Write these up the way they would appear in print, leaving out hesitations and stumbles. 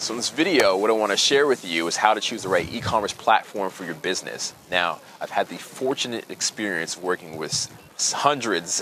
So in this video, what I want to share with you is how to choose the right e-commerce platform for your business. Now, I've had the fortunate experience working with hundreds,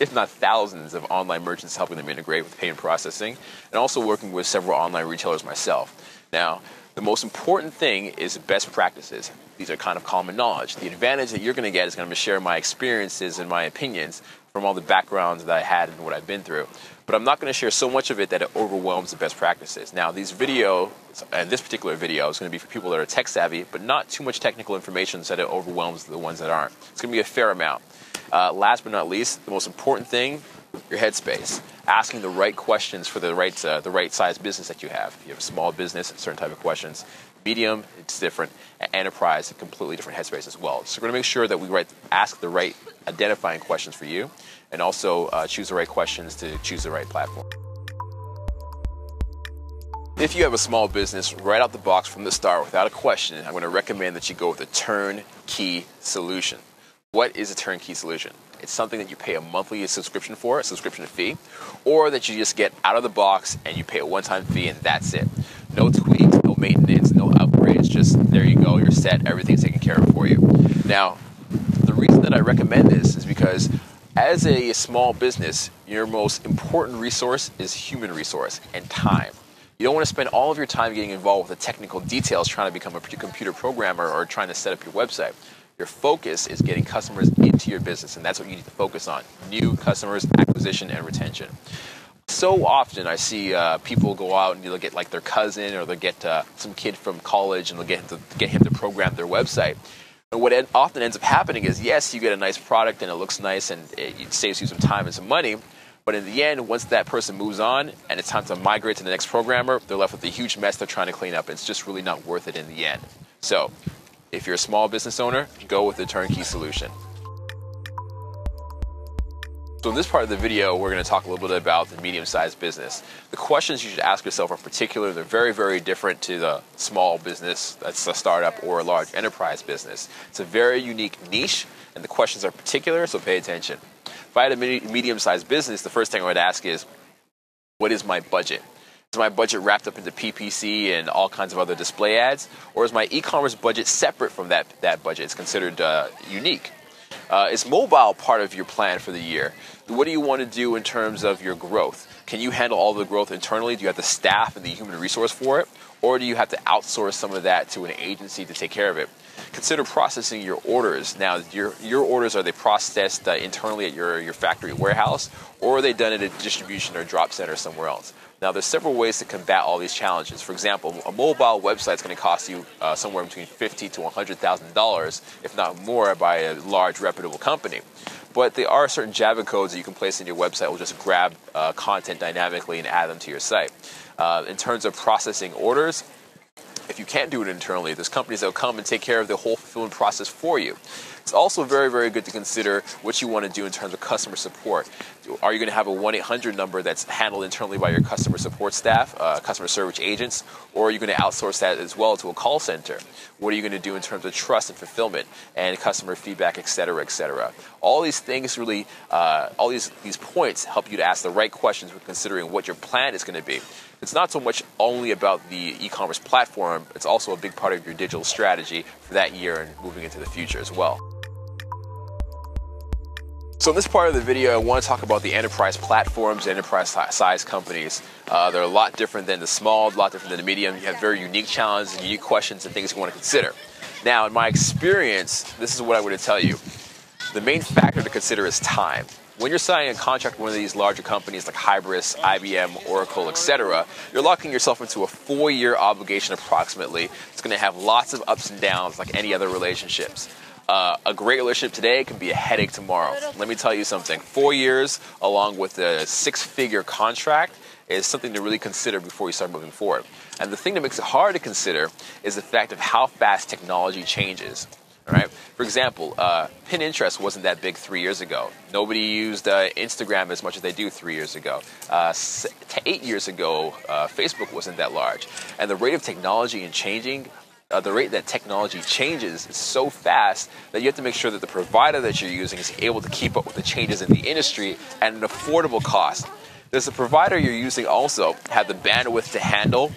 if not thousands, of online merchants, helping them integrate with payment processing, and also working with several online retailers myself. Now, the most important thing is best practices. These are kind of common knowledge. The advantage that you're going to get is going to share my experiences and my opinions from all the backgrounds that I had and what I've been through. But I'm not going to share so much of it that it overwhelms the best practices. Now, these videos, and this particular video is going to be for people that are tech savvy, but not too much technical information so that it overwhelms the ones that aren't. It's going to be a fair amount. Last but not least, the most important thing, your headspace. Asking the right questions for the right size business that you have. If you have a small business, certain type of questions. Medium, it's different. Enterprise, a completely different headspace as well. So we're going to make sure that we ask the right identifying questions for you, and also choose the right questions to choose the right platform. If you have a small business, right out the box from the start, without a question, I'm going to recommend that you go with a turnkey solution. What is a turnkey solution? It's something that you pay a monthly subscription for, a subscription fee, or that you just get out of the box and you pay a one-time fee and that's it. No tweaks, no maintenance, no upgrades, just there you go, you're set, everything's taken care of for you. Now, the reason that I recommend this is because as a small business, your most important resource is human resource and time. You don't want to spend all of your time getting involved with the technical details trying to become a computer programmer or trying to set up your website. Your focus is getting customers into your business, and that's what you need to focus on. New customers, acquisition, and retention. So often I see people go out and they'll get like their cousin or they'll get some kid from college and they'll get him to program their website. And what often ends up happening is, yes, you get a nice product and it looks nice and it saves you some time and some money, but in the end, once that person moves on and it's time to migrate to the next programmer, they're left with a huge mess they're trying to clean up, and it's just really not worth it in the end. So, if you're a small business owner, go with the turnkey solution. So in this part of the video, we're going to talk a little bit about the medium-sized business. The questions you should ask yourself are particular. They're very, very different to the small business that's a startup or a large enterprise business. It's a very unique niche, and the questions are particular, so pay attention. If I had a medium-sized business, the first thing I would ask is, what is my budget? Is my budget wrapped up into PPC and all kinds of other display ads? Or is my e-commerce budget separate from that budget? It's considered unique. Is mobile part of your plan for the year? What do you want to do in terms of your growth? Can you handle all the growth internally? Do you have the staff and the human resource for it? Or do you have to outsource some of that to an agency to take care of it? Consider processing your orders. Now, your orders, are they processed internally at your factory warehouse, or are they done at a distribution or drop center somewhere else? Now, there's several ways to combat all these challenges. For example, a mobile website is going to cost you somewhere between $50,000 to $100,000, if not more, by a large reputable company. But there are certain Java codes that you can place in your website that will just grab content dynamically and add them to your site. In terms of processing orders, if you can't do it internally, there's companies that will come and take care of the whole fulfillment process for you. It's also very, very good to consider what you want to do in terms of customer support. Are you going to have a 1-800 number that's handled internally by your customer support staff, customer service agents, or are you going to outsource that as well to a call center? What are you going to do in terms of trust and fulfillment and customer feedback, et cetera, et cetera? All these things really, all these points help you to ask the right questions when considering what your plan is going to be. It's not so much only about the e-commerce platform, it's also a big part of your digital strategy for that year and moving into the future as well. So in this part of the video, I want to talk about the enterprise platforms, enterprise-sized companies. They're a lot different than the small, a lot different than the medium. You have very unique challenges and unique questions and things you want to consider. Now, in my experience, this is what I would tell you. The main factor to consider is time. When you're signing a contract with one of these larger companies like Hybris, IBM, Oracle, etc., you're locking yourself into a 4-year obligation approximately. It's going to have lots of ups and downs like any other relationships. A great relationship today can be a headache tomorrow. Let me tell you something. 4 years along with a 6-figure contract is something to really consider before you start moving forward. And the thing that makes it hard to consider is the fact of how fast technology changes. All right? For example, Pinterest wasn't that big 3 years ago. Nobody used Instagram as much as they do 3 years ago. 8 years ago, Facebook wasn't that large. And the rate of technology and changing, the rate that technology changes is so fast that you have to make sure that the provider that you're using is able to keep up with the changes in the industry at an affordable cost. Does the provider you're using also have the bandwidth to handle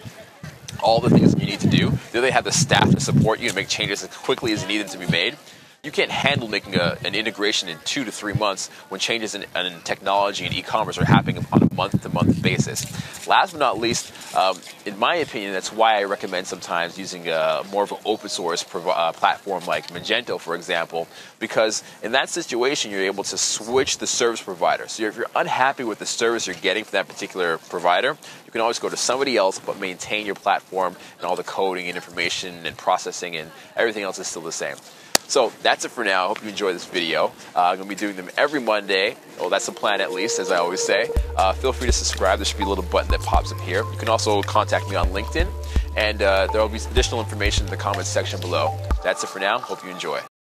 all the things that you need to do. Do they have the staff to support you and make changes as quickly as you need them to be made? You can't handle making an integration in 2 to 3 months when changes in technology and e-commerce are happening on a month-to-month basis. Last but not least, in my opinion, that's why I recommend sometimes using more of an open source platform like Magento, for example, because in that situation, you're able to switch the service provider. So if you're unhappy with the service you're getting from that particular provider, you can always go to somebody else but maintain your platform, and all the coding and information and processing and everything else is still the same. So that's it for now. I hope you enjoyed this video. I'm going to be doing them every Monday. Well, that's the plan at least, as I always say. Feel free to subscribe. There should be a little button that pops up here. You can also contact me on LinkedIn, and there will be additional information in the comments section below. That's it for now. Hope you enjoy.